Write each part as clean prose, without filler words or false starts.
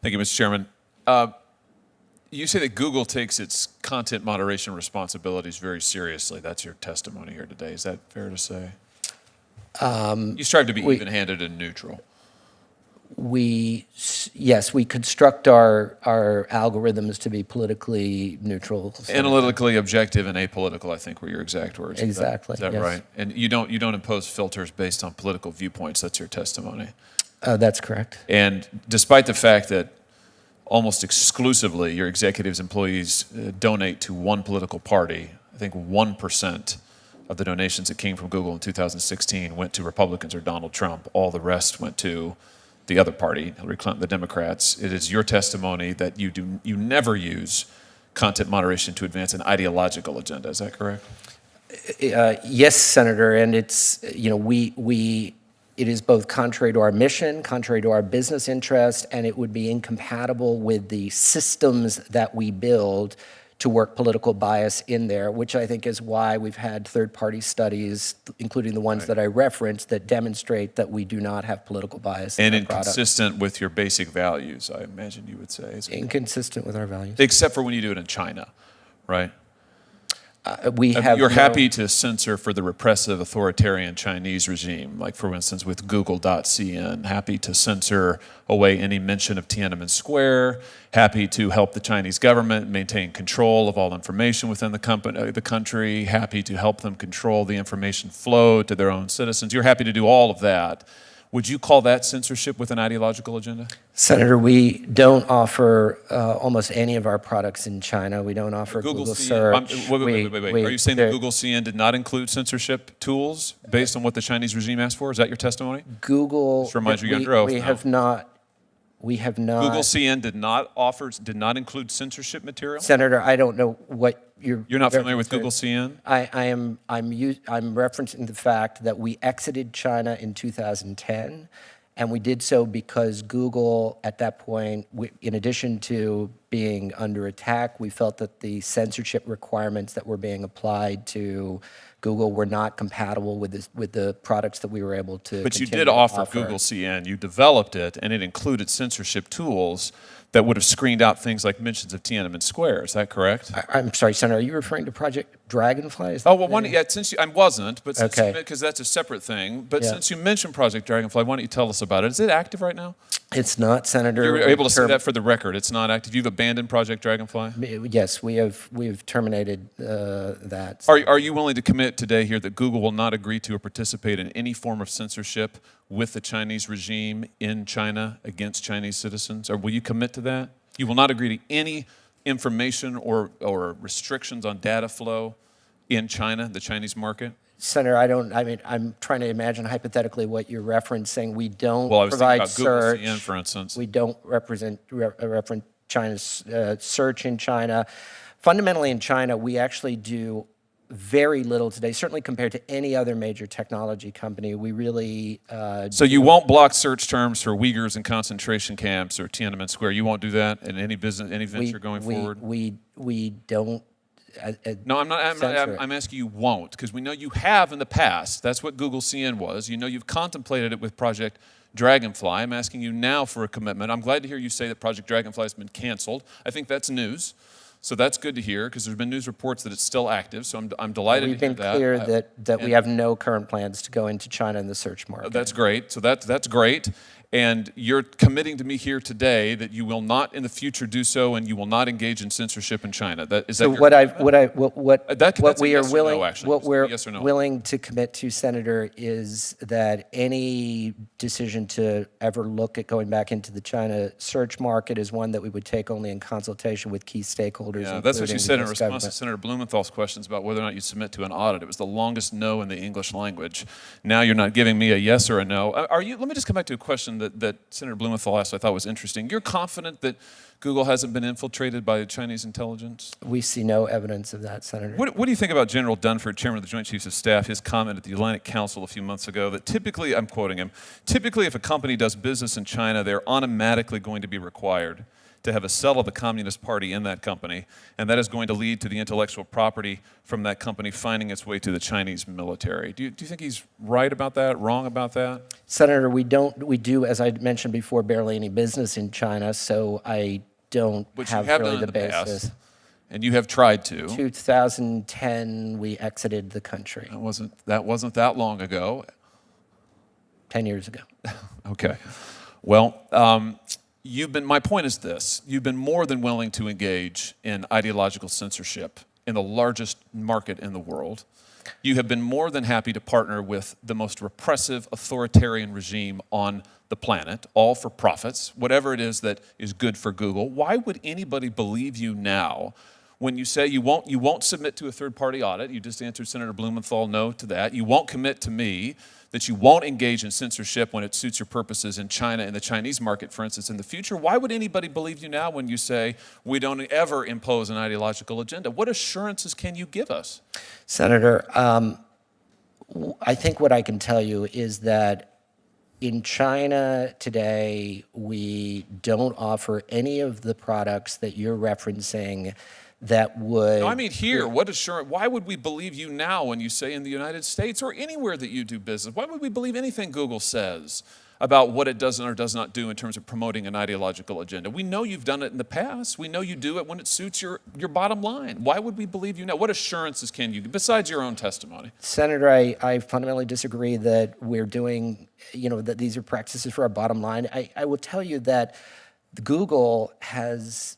Thank you, Mr. Chairman. You say that Google takes its content moderation responsibilities very seriously. That's your testimony here today. Is that fair to say? You strive to be even-handed and neutral. Yes, we construct our algorithms to be politically neutral. Analytically objective and apolitical, I think, were your exact words. Exactly. Is that yes. right? And you don't impose filters based on political viewpoints. That's your testimony. That's correct. And despite the fact that almost exclusively your executives' employees donate to one political party, I think 1% of the donations that came from Google in 2016 went to Republicans or Donald Trump. All the rest went to the other party, Hillary Clinton, the Democrats. It is your testimony that you never use content moderation to advance an ideological agenda. Is that correct? Yes, Senator, and it's, it is both contrary to our mission, contrary to our business interest, and it would be incompatible with the systems that we build to work political bias in there, which I think is why we've had third-party studies, including the ones that I referenced, that demonstrate that we do not have political bias in our product. Inconsistent with your basic values, I imagine you would say. Inconsistent with our values. Except for when you do it in China, right? You're happy to censor for the repressive authoritarian Chinese regime, like for instance with google.cn, happy to censor away any mention of Tiananmen Square, happy to help the Chinese government maintain control of all information within the country, happy to help them control the information flow to their own citizens. You're happy to do all of that. Would you call that censorship with an ideological agenda? Senator, we don't offer almost any of our products in China. We don't offer Google search. Wait. Are you saying that Google CN did not include censorship tools based on what the Chinese regime asked for? Is that your testimony? Google. Just reminds you under oath. We have not. Google CN did not include censorship material? Senator, I don't know what you're not familiar with Google CN? I'm referencing the fact that we exited China in 2010, and we did so because Google, at that point, in addition to being under attack, we felt that the censorship requirements that were being applied to Google were not compatible with the products that we were able to. But you did offer Google CN. You developed it, and it included censorship tools that would have screened out things like mentions of Tiananmen Square. Is that correct? I'm sorry, Senator. Are you referring to Project Dragonfly? Oh well, I wasn't, but because that's a separate thing. But since you mentioned Project Dragonfly, why don't you tell us about it? Is it active right now? It's not, Senator. You're able to say that for the record. It's not active. You've abandoned Project Dragonfly? Yes, we've terminated that. Are you willing to commit today here that Google will not agree to or participate in any form of censorship with the Chinese regime in China against Chinese citizens? Or will you commit to that? You will not agree to any information or restrictions on data flow in China, the Chinese market? Senator, I'm trying to imagine hypothetically what you're referencing. We don't thinking provide about search. Google CN, for instance. We don't reference China's search in China. Fundamentally in China, we actually do very little today, certainly compared to any other major technology company. We really... So you won't block search terms for Uyghurs in concentration camps or Tiananmen Square? You won't do that in any business, any venture going forward? We don't... No, I'm asking you won't, because we know you have in the past. That's what Google CN was. You know you've contemplated it with Project Dragonfly. I'm asking you now for a commitment. I'm glad to hear you say that Project Dragonfly has been canceled. I think that's news. So that's good to hear, because there's been news reports that it's still active, so I'm delighted to hear that. We've been clear that we have no current plans to go into China in the search market. That's great. So that's great. And you're committing to me here today that you will not in the future do so, and you will not engage in censorship in China. What we're willing to commit to, Senator, is that any decision to ever look at going back into the China search market is one that we would take only in consultation with key stakeholders. Yeah, that's what you said in response to Senator Blumenthal's questions about whether or not you submit to an audit. It was the longest no in the English language. Now you're not giving me a yes or a no. Let me just come back to a question that Senator Blumenthal asked I thought was interesting. You're confident that Google hasn't been infiltrated by Chinese intelligence? We see no evidence of that, Senator. What do you think about General Dunford, Chairman of the Joint Chiefs of Staff, his comment at the Atlantic Council a few months ago that typically, I'm quoting him, typically if a company does business in China, they're automatically going to be required to have a cell of the Communist Party in that company, and that is going to lead to the intellectual property from that company finding its way to the Chinese military. Do you think he's right about that, wrong about that? Senator, we do, as I mentioned before, barely any business in China, so I don't Which have you have really done in the the basis. past, and you have tried to. 2010, we exited the country. That wasn't that long ago. 10 years ago. Okay. Well, my point is this. You've been more than willing to engage in ideological censorship in the largest market in the world. You have been more than happy to partner with the most repressive authoritarian regime on the planet, all for profits, whatever it is that is good for Google. Why would anybody believe you now when you say you won't submit to a third-party audit? You just answered Senator Blumenthal no to that. You won't commit to me that you won't engage in censorship when it suits your purposes in China and the Chinese market, for instance, in the future. Why would anybody believe you now when you say we don't ever impose an ideological agenda? What assurances can you give us? Senator, I think what I can tell you is that in China today, we don't offer any of the products that you're referencing that would... No, I mean here, what assurance? Why would we believe you now when you say in the United States or anywhere that you do business? Why would we believe anything Google says about what it does or does not do in terms of promoting an ideological agenda? We know you've done it in the past. We know you do it when it suits your bottom line. Why would we believe you now? What assurances can you give, besides your own testimony? Senator, I fundamentally disagree that we're doing, that these are practices for our bottom line. I will tell you that Google has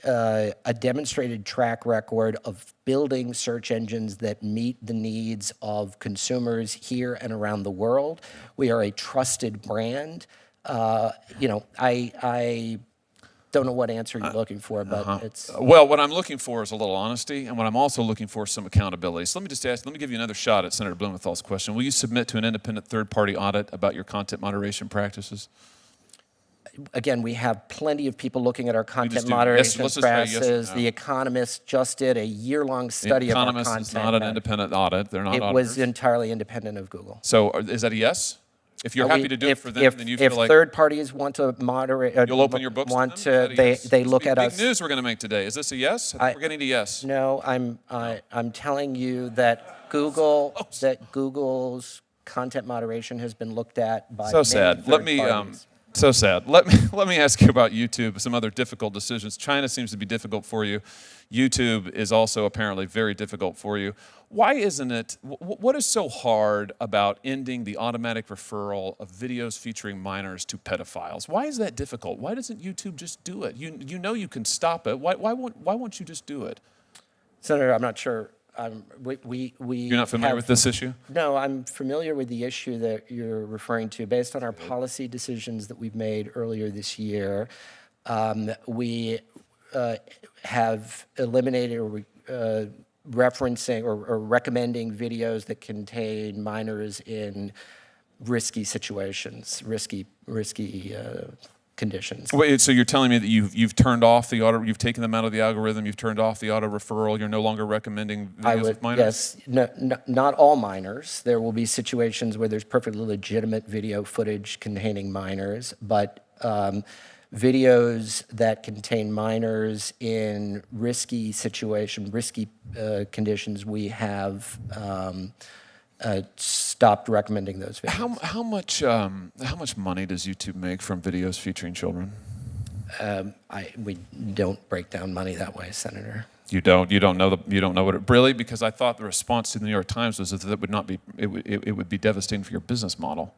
a demonstrated track record of building search engines that meet the needs of consumers here and around the world. We are a trusted brand. I don't know what answer you're looking for, but it's... Well, what I'm looking for is a little honesty, and what I'm also looking for is some accountability. So let me give you another shot at Senator Blumenthal's question. Will you submit to an independent third-party audit about your content moderation practices? Again, we have plenty of people looking at our content moderation practices. Yes, The Economist just did a year-long study of our content. The Economist is not an independent audit. They're not auditors. It was entirely independent of Google. So is that a yes? If you're happy to do it for them, then you feel like... If third parties want to moderate... You'll open your books want to them? they look at us... Big news we're going to make today. Is this a yes? I think we're getting to yes. No, I'm telling you that Google's content moderation has been looked at by so sad. So sad. Let me ask you about YouTube, some other difficult decisions. China seems to be difficult for you. YouTube is also apparently very difficult for you. Why isn't it, what is so hard about ending the automatic referral of videos featuring minors to pedophiles? Why is that difficult? Why doesn't YouTube just do it? You know you can stop it. Why won't you just do it? Senator, I'm not sure. You're not familiar with this issue? No, I'm familiar with the issue that you're referring to. Based on our policy decisions that we've made earlier this year, we have eliminated or referencing or recommending videos that contain minors in risky situations, risky conditions. Wait, so you're telling me that you've turned off the auto, you've taken them out of the algorithm, you've turned off the auto referral, you're no longer recommending videos of minors? Yes, not all minors. There will be situations where there's perfectly legitimate video footage containing minors, but videos that contain minors in risky conditions, we have stopped recommending those videos. How much money does YouTube make from videos featuring children? We don't break down money that way, Senator. You don't know what it really, because I thought the response to the New York Times was that it would be devastating for your business model.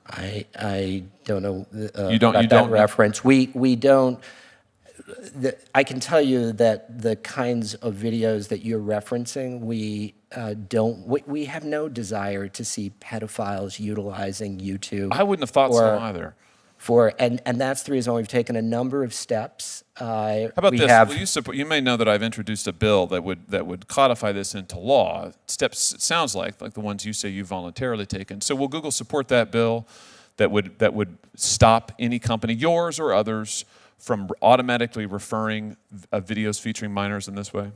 I don't know that reference. We don't. I can tell you that the kinds of videos that you're referencing, we have no desire to see pedophiles utilizing YouTube. I wouldn't have thought so either. And that's the reason why we've taken a number of steps. How about this? You may know that I've introduced a bill that would codify this into law. Steps, it sounds like the ones you say you've voluntarily taken. So will Google support that bill that would stop any company, yours or others, from automatically referring videos featuring minors in this way?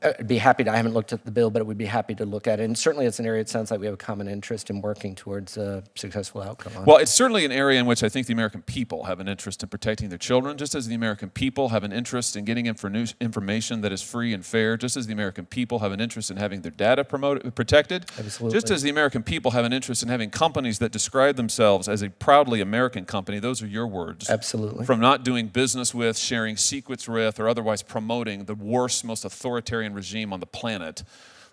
I'd be happy to, I haven't looked at the bill, but I would be happy to look at it. And certainly it's an area it sounds like we have a common interest in working towards a successful outcome on. Well, it's certainly an area in which I think the American people have an interest in protecting their children, just as the American people have an interest in getting information that is free and fair, just as the American people have an interest in having their data protected, Absolutely. just as the American people have an interest in having companies that describe themselves as a proudly American company, those are your words. Absolutely. From not doing business with, sharing secrets with, or otherwise promoting the worst, most authoritarian regime on the planet,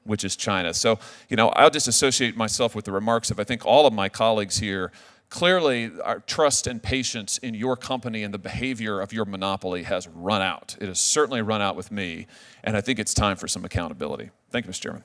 which is China. So, I'll just associate myself with the remarks of, I think, all of my colleagues here. Clearly, our trust and patience in your company and the behavior of your monopoly has run out. It has certainly run out with me, and I think it's time for some accountability. Thank you, Mr. Chairman.